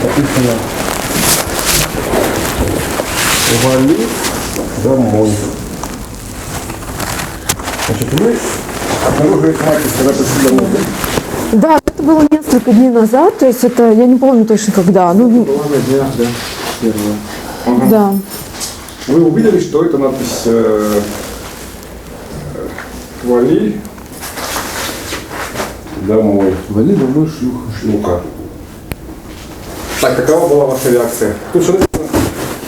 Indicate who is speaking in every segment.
Speaker 1: Написано «Вали домой». Значит, вы обнаружили мать, когда пришли домой, да?
Speaker 2: Да, это было несколько дней назад, то есть это, я не помню точно когда. Ну,
Speaker 1: Была на днях, да, первая.
Speaker 2: да.
Speaker 1: Вы увидели, что это надпись «Вали домой».
Speaker 3: Вали домой, шлюха.
Speaker 1: Шлюха. Так, какова была ваша реакция? Тут что написано?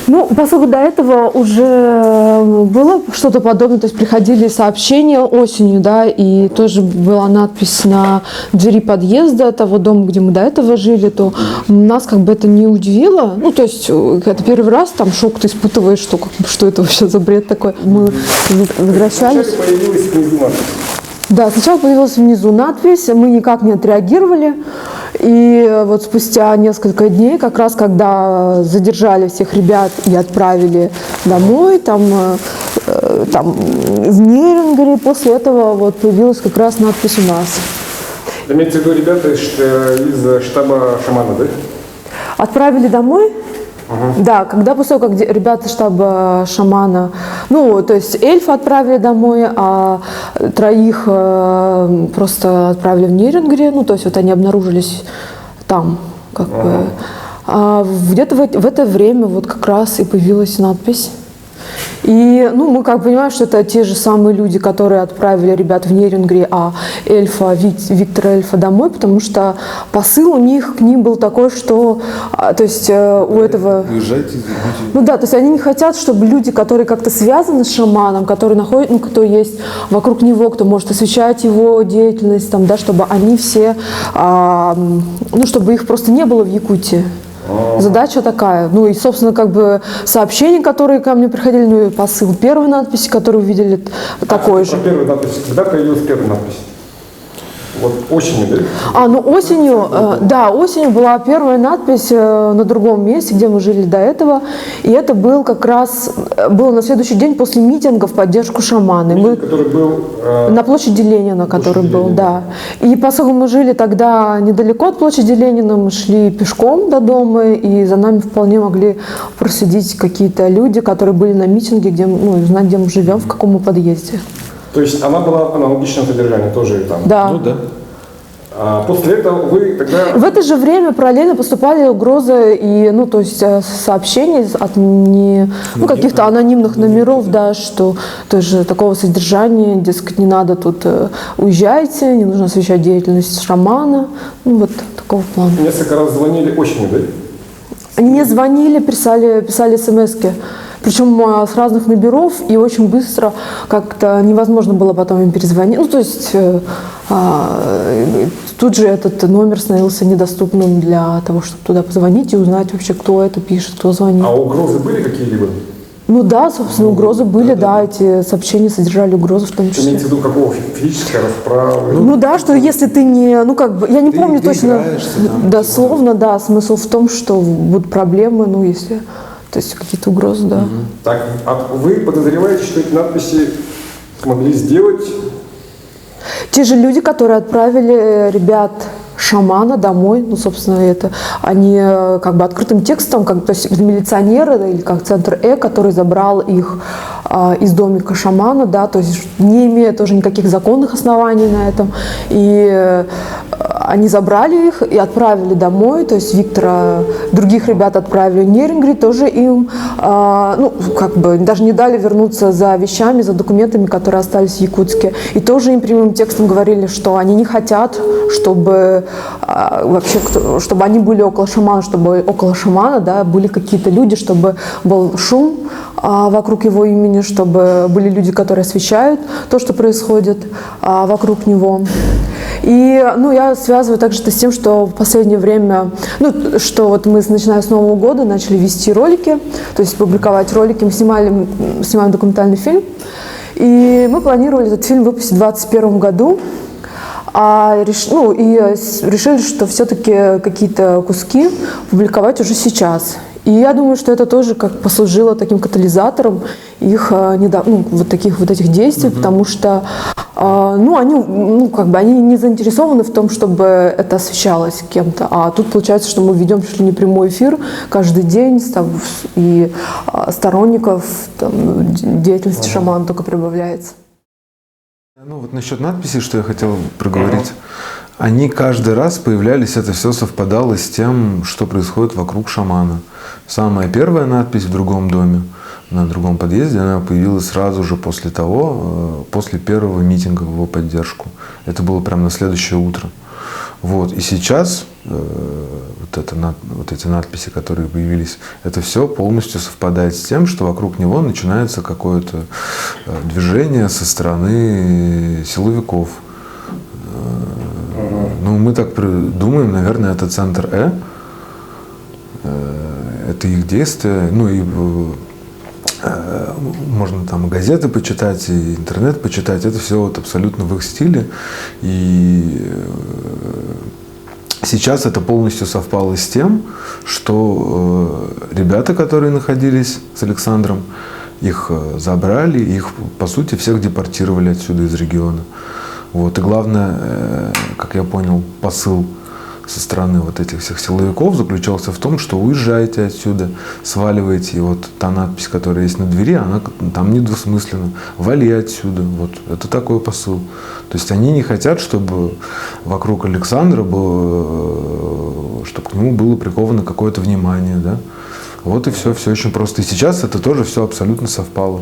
Speaker 2: Ну, поскольку до этого уже было что-то подобное, то есть приходили сообщения осенью, да, и тоже была надпись на двери подъезда того дома, где мы до этого жили, то нас как бы это не удивило. Ну, то есть это первый раз, там шок ты испытываешь, что это вообще за бред такой. Мы возвращались.
Speaker 1: Вначале появилась внизу надпись.
Speaker 2: Да, сначала появилась внизу надпись, мы никак не отреагировали. И вот спустя несколько дней, как раз когда задержали всех ребят и отправили домой, там в Нерюнгри, после этого вот появилась как раз надпись у нас.
Speaker 1: Имеется в виду ребята из штаба шамана, да?
Speaker 2: Отправили домой? Да, когда после того, как ребята из штаба шамана, ну, то есть эльфа отправили домой, а троих просто отправили в Нерюнгри, ну, то есть вот они обнаружились там, как бы. А где-то в это время вот как раз и появилась надпись. И, ну, мы как понимаем, что это те же самые люди, которые отправили ребят в Нерюнгри, а Виктора Эльфа домой, потому что посыл у них к ним был такой, что, то есть у этого...
Speaker 3: Уезжайте, извините.
Speaker 2: Ну да, то есть они не хотят, чтобы люди, которые как-то связаны с шаманом, которые находят, ну, кто есть вокруг него, кто может освещать его деятельность, там, да, чтобы они все, ну, чтобы их просто не было в Якутии. Задача такая. Ну и, собственно, как бы сообщения, которые ко мне приходили, ну и посыл первой надписи, которую увидели, такой же.
Speaker 1: Первая надпись. Когда появилась первая надпись? Вот осенью, да?
Speaker 2: Ну осенью, да, осенью была первая надпись на другом месте, где мы жили до этого. И это был как раз, было на следующий день после митинга в поддержку шамана.
Speaker 1: Который был...
Speaker 2: На площади Ленина, который был, да. И поскольку мы жили тогда недалеко от площади Ленина, мы шли пешком до дома, и за нами вполне могли проследить какие-то люди, которые были на митинге, где, ну, узнать, где мы живем, в каком мы подъезде.
Speaker 1: То есть она была аналогичного содержания, тоже там?
Speaker 2: Да.
Speaker 3: Ну да.
Speaker 1: А после этого вы тогда...
Speaker 2: В это же время параллельно поступали угрозы и, ну, то есть сообщения от каких-то анонимных номеров, да, что тоже такого содержания, дескать, не надо тут уезжайте, не нужно освещать деятельность шамана, ну, вот такого плана.
Speaker 1: Несколько раз звонили осенью, да?
Speaker 2: Они мне звонили, писали смс-ки. Причем с разных номеров, и очень быстро как-то невозможно было потом им перезвонить. Ну, то есть тут же этот номер становился недоступным для того, чтобы туда позвонить и узнать вообще, кто это пишет, кто звонит.
Speaker 1: А угрозы были какие-либо?
Speaker 2: Ну да, собственно, угрозы были, да, эти сообщения содержали угрозы в том числе.
Speaker 1: Имеется в виду какого? Физической расправы?
Speaker 2: Ну да, что если ты не, ну как бы, я не помню точно дословно, да, смысл в том, что будут проблемы, ну если... То есть какие-то угрозы, да.
Speaker 1: Так, а вы подозреваете, что эти надписи смогли сделать?
Speaker 2: Те же люди, которые отправили ребят шамана домой, ну, собственно, это они как бы открытым текстом, как, то есть милиционеры или как центр который забрал их из домика шамана, да, то есть не имея тоже никаких законных оснований на этом, и они забрали их и отправили домой, то есть Виктора, других ребят отправили в Нерюнгри, тоже им, ну, как бы даже не дали вернуться за вещами, за документами, которые остались в Якутске, и тоже им прямым текстом говорили, что они не хотят, чтобы вообще, чтобы они были около шамана, чтобы около шамана, да, были какие-то люди, чтобы был шум вокруг его имени, чтобы были люди, которые освещают то, что происходит вокруг него. И, ну, я связываю также это с тем, что в последнее время, ну, что вот мы, начиная с Нового года, начали вести ролики, то есть публиковать ролики. Мы снимаем документальный фильм, и мы планировали этот фильм выпустить в 2021 году. Решили, что все-таки какие-то куски публиковать уже сейчас. И я думаю, что это тоже как послужило таким катализатором их вот этих действий, потому что они не заинтересованы в том, чтобы это освещалось кем-то. А тут получается, что мы ведем чуть ли не прямой эфир каждый день, и сторонников деятельности шамана только прибавляется.
Speaker 3: Ну вот насчет надписей, что я хотел проговорить. Они каждый раз появлялись, это все совпадало с тем, что происходит вокруг шамана. Самая первая надпись в другом доме, на другом подъезде, она появилась сразу же после первого митинга в его поддержку. Это было прямо на следующее утро. Вот. И сейчас вот эти надписи, которые появились, это все полностью совпадает с тем, что вокруг него начинается какое-то движение со стороны силовиков. Ну, мы так думаем, наверное, это центр это их действия, ну и можно там и газеты почитать, и интернет почитать, это все вот абсолютно в их стиле. И сейчас это полностью совпало с тем, что ребята, которые находились с Александром, их забрали, их, по сути, всех депортировали отсюда из региона. Вот. И главное, как я понял, посыл со стороны вот этих всех силовиков заключался в том, что уезжайте отсюда, сваливайте. И вот та надпись, которая есть на двери, она там недвусмысленно. Вали отсюда. Вот. Это такой посыл. То есть они не хотят, чтобы вокруг Александра чтобы к нему было приковано какое-то внимание. Да? Вот и все очень просто. И сейчас это тоже все абсолютно совпало.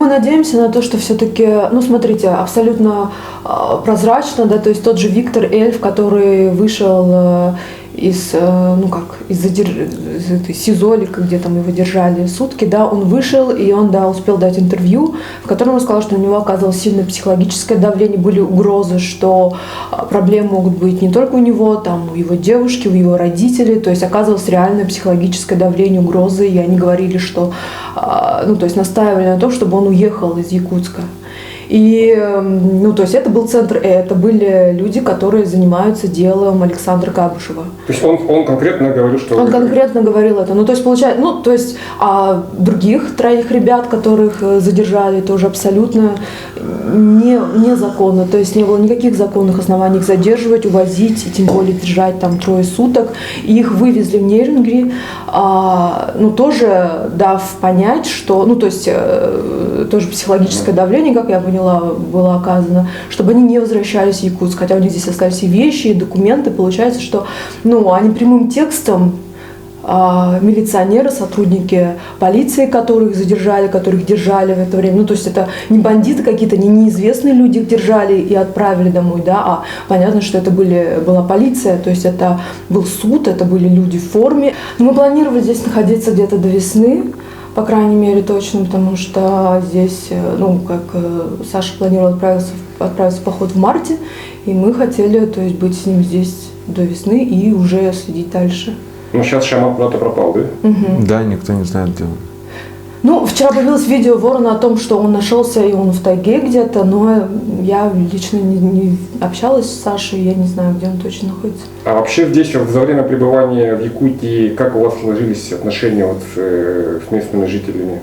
Speaker 2: Мы надеемся на то, что все-таки, смотрите, абсолютно прозрачно, да, то есть тот же Виктор Эльф, который вышел из СИЗО, или где там его держали сутки, да, он вышел, и он, успел дать интервью, в котором он сказал, что на него оказывалось сильное психологическое давление, были угрозы, что проблемы могут быть не только у него, там, у его девушки, у его родителей, то есть оказывалось реальное психологическое давление, угрозы, и они говорили, что, то есть настаивали на том, чтобы он уехал из Якутска. И, то есть это был центр это были люди, которые занимаются делом Александра Кабышева.
Speaker 1: То есть он конкретно говорил, что...
Speaker 2: Он конкретно говорил это. А других 3 ребят, которых задержали, тоже абсолютно незаконно. То есть не было никаких законных оснований их задерживать, увозить, и тем более держать там 3 суток. И их вывезли в Нерюнгри, тоже дав понять, что, тоже психологическое давление, как я поняла, было оказано, чтобы они не возвращались в Якутск, хотя у них здесь остались и вещи, и документы. Получается, что они прямым текстом милиционеры, сотрудники полиции, которых задержали, которых держали в это время, то есть это не бандиты какие-то, не неизвестные люди их держали и отправили домой, да, а понятно, что это была полиция, то есть это был суд, это были люди в форме. Мы планировали здесь находиться где-то до весны, по крайней мере, точно, потому что здесь, Саша планировал отправиться в поход в марте, и мы хотели, то есть, быть с ним здесь до весны и уже следить дальше.
Speaker 1: Сейчас шаман куда-то пропал, да?
Speaker 2: Угу.
Speaker 3: Да, никто не знает, где он.
Speaker 2: Вчера появилось видео Ворона о том, что он нашелся, и он в тайге где-то, но я лично не общалась с Сашей, я не знаю, где он точно находится.
Speaker 1: А вообще здесь, за время пребывания в Якутии, как у вас сложились отношения с местными жителями?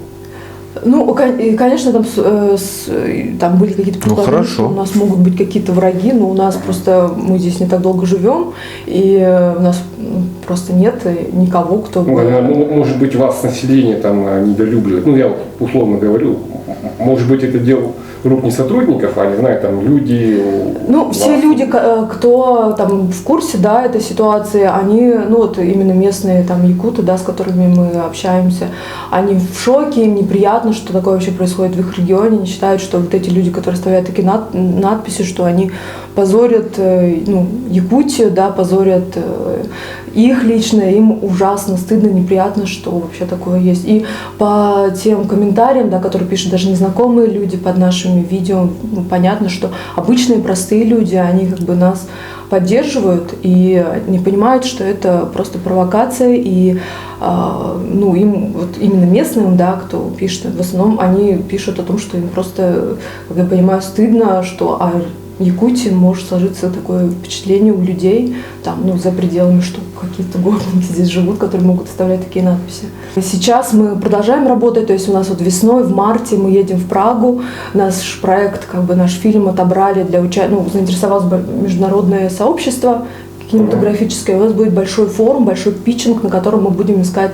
Speaker 2: Конечно, там были какие-то предположения, что у нас могут быть какие-то враги, но у нас просто, мы здесь не так долго живем, и у нас просто нет никого, кто бы...
Speaker 1: Может быть, вас население там недолюбливает, я условно говорю, может быть, это дело рук не сотрудников, а, не знаю, там люди...
Speaker 2: Все люди, кто там в курсе, да, этой ситуации, они, именно местные там якуты, да, с которыми мы общаемся, они в шоке, им неприятно, что такое вообще происходит в их регионе, они считают, что вот эти люди, которые ставят такие надписи, что они позорят, Якутию, да, позорят их лично, им ужасно стыдно, неприятно, что вообще такое есть. И по тем комментариям, да, которые пишут даже незнакомые люди под нашими видео, понятно, что обычные простые люди, они нас поддерживают и не понимают, что это просто провокация, и им именно местным, да, кто пишет, в основном они пишут о том, что им просто, как я понимаю, стыдно, что Якутии может сложиться такое впечатление у людей, там, ну, за пределами, что какие-то горники здесь живут, которые могут оставлять такие надписи. Сейчас мы продолжаем работать, то есть у нас вот весной, в марте мы едем в Прагу, наш проект, как бы наш фильм отобрали для ну, заинтересовалось международное сообщество кинематографическое. У нас будет большой форум, большой питчинг, на котором мы будем искать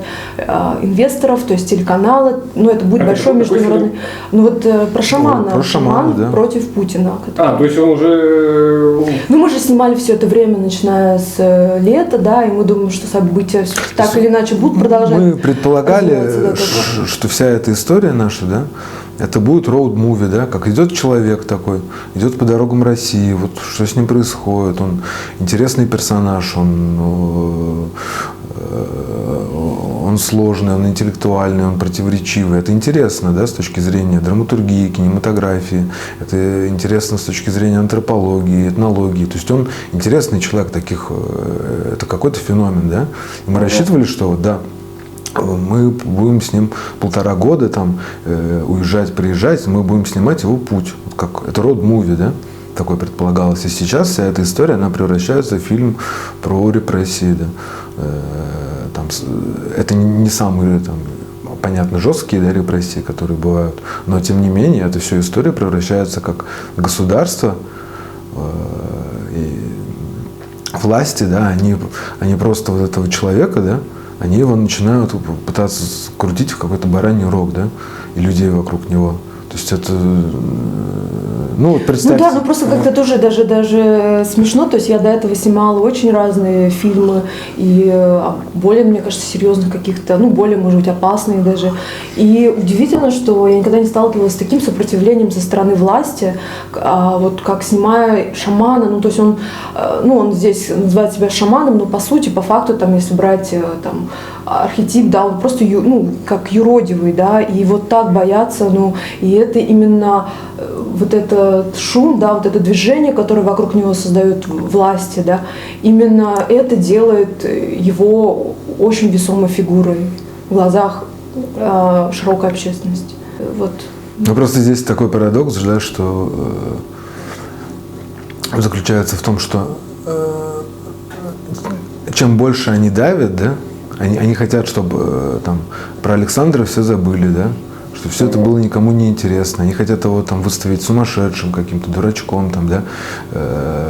Speaker 2: инвесторов, то есть телеканалы. Ну, это будет большой международный... Ну, вот про шамана.
Speaker 3: Про шамана, да.
Speaker 2: Против Путина. Который...
Speaker 1: То есть он уже...
Speaker 2: Ну, мы же снимали все это время, начиная с лета, да, и мы думаем, что события так или иначе будут продолжать.
Speaker 3: Мы предполагали, что вся эта история наша, да, это будет роуд-муви, да, как идет человек такой, идет по дорогам России, вот что с ним происходит, он интересный персонаж, он сложный, он интеллектуальный, он противоречивый. Это интересно, да, с точки зрения драматургии, кинематографии, это интересно с точки зрения антропологии, этнологии. То есть он интересный человек, это какой-то феномен, да. И мы рассчитывали, что вот, да, мы будем с ним 1,5 года там уезжать, приезжать, мы будем снимать его путь. Как, это роуд-муви, да, такое предполагалось. И сейчас вся эта история, она превращается в фильм про репрессии, да. Там, это не самые, там, понятно, жесткие, да, репрессии, которые бывают, но тем не менее, эта вся история превращается как государство и власти, да, они просто вот этого человека, да, они его начинают пытаться крутить в какой-то бараний рог, да, и людей вокруг него. То есть это, ну вот представьте.
Speaker 2: Ну да, ну просто как-то тоже даже смешно, то есть я до этого снимала очень разные фильмы, и более, мне кажется, серьезных каких-то, ну более, может быть, опасных даже. И удивительно, что я никогда не сталкивалась с таким сопротивлением со стороны власти, вот как снимая шамана, ну то есть он здесь называет себя шаманом, но по сути, по факту, там, если брать там архетип, да, он просто, как юродивый, да, и вот так боятся, ну, и это именно вот этот шум, да, вот это движение, которое вокруг него создают власти, да, именно это делает его очень весомой фигурой в глазах широкой общественности. Вот.
Speaker 3: Ну, просто здесь такой парадокс, да, что заключается в том, что чем больше они давят, да, они хотят, чтобы там про Александра все забыли, да, что все это было никому не интересно. Они хотят его там выставить сумасшедшим, каким-то дурачком, там, да,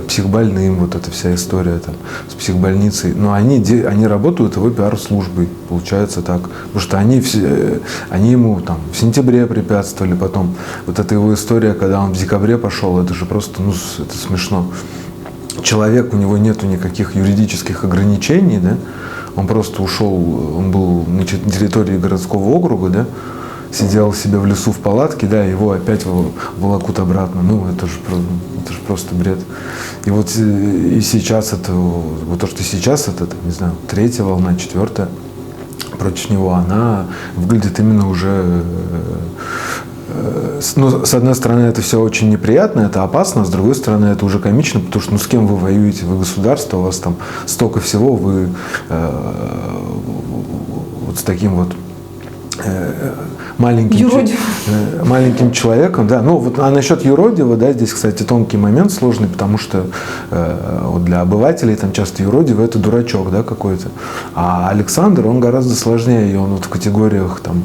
Speaker 3: психбольным, вот эта вся история там с психбольницей. Но они работают его пиар-службой, получается так. Потому что они ему там в сентябре препятствовали, потом вот эта его история, когда он в декабре пошел, это же просто, ну, это смешно. Человек, у него нету никаких юридических ограничений, да, он просто ушел, он был на территории городского округа, да, сидел себе в лесу в палатке, да, его опять волокут обратно. Ну, это же просто бред. И вот и сейчас это, вот то, что сейчас это, не знаю, 3-я волна, 4-я против него, она выглядит именно уже... Ну, с одной стороны, это все очень неприятно, это опасно, с другой стороны, это уже комично, потому что, ну, с кем вы воюете? Вы государство, у вас там столько всего, вы вот с таким вот маленьким человеком, да. Ну, вот, а насчет юродивого, да, здесь, кстати, тонкий момент сложный, потому что вот для обывателей там часто юродивый — это дурачок, да, какой-то. А Александр, он гораздо сложнее, и он вот в категориях там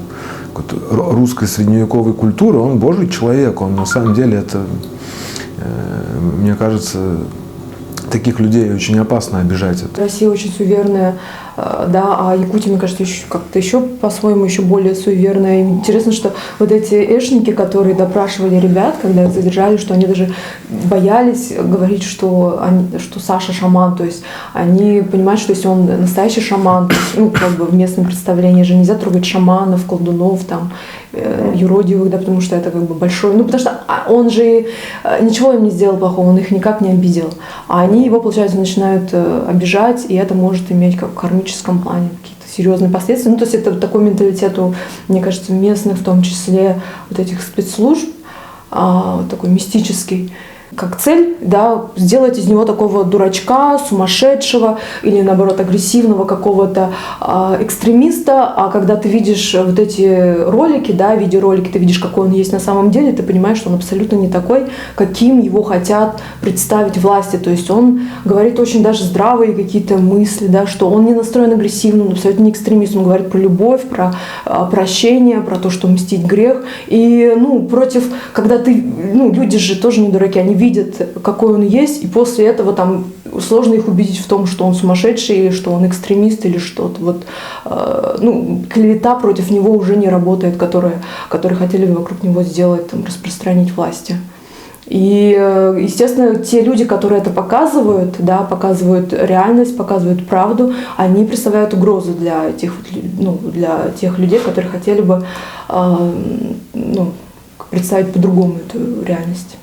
Speaker 3: русской средневековой культуры, он божий человек, он на самом деле это, мне кажется, таких людей очень опасно обижать.
Speaker 2: Россия очень суеверная, да, а Якутия, мне кажется, как-то еще по-своему еще более суеверная. И интересно, что вот эти эшники, которые допрашивали ребят, когда их задержали, что они даже боялись говорить, что Саша шаман, то есть они понимают, что если он настоящий шаман, то есть, ну, как бы в местном представлении же нельзя трогать шаманов, колдунов, там, юродивых, да, потому что это как бы большой, ну, потому что он же ничего им не сделал плохого, он их никак не обидел, а они его, получается, начинают обижать, и это может иметь как в кармическом плане какие-то серьезные последствия. Ну, то есть это такой менталитет, мне кажется, местных, в том числе вот этих спецслужб, такой мистический. как цель, да, сделать из него такого дурачка, сумасшедшего или, наоборот, агрессивного какого-то экстремиста. А когда ты видишь вот эти ролики, да, видеоролики, ты видишь, какой он есть на самом деле, ты понимаешь, что он абсолютно не такой, каким его хотят представить власти. То есть он говорит очень даже здравые какие-то мысли, да, что он не настроен агрессивно, он абсолютно не экстремист. Он говорит про любовь, про прощение, про то, что мстить грех. И, против, когда ты, люди же тоже не дураки, они видят, какой он есть, и после этого там сложно их убедить в том, что он сумасшедший, или что он экстремист, или что-то. Вот, клевета против него уже не работает, которые хотели вокруг него сделать, там, распространить власти. И, естественно, те люди, которые это показывают, да, показывают реальность, показывают правду, они представляют угрозу для для тех людей, которые хотели бы представить по-другому эту реальность.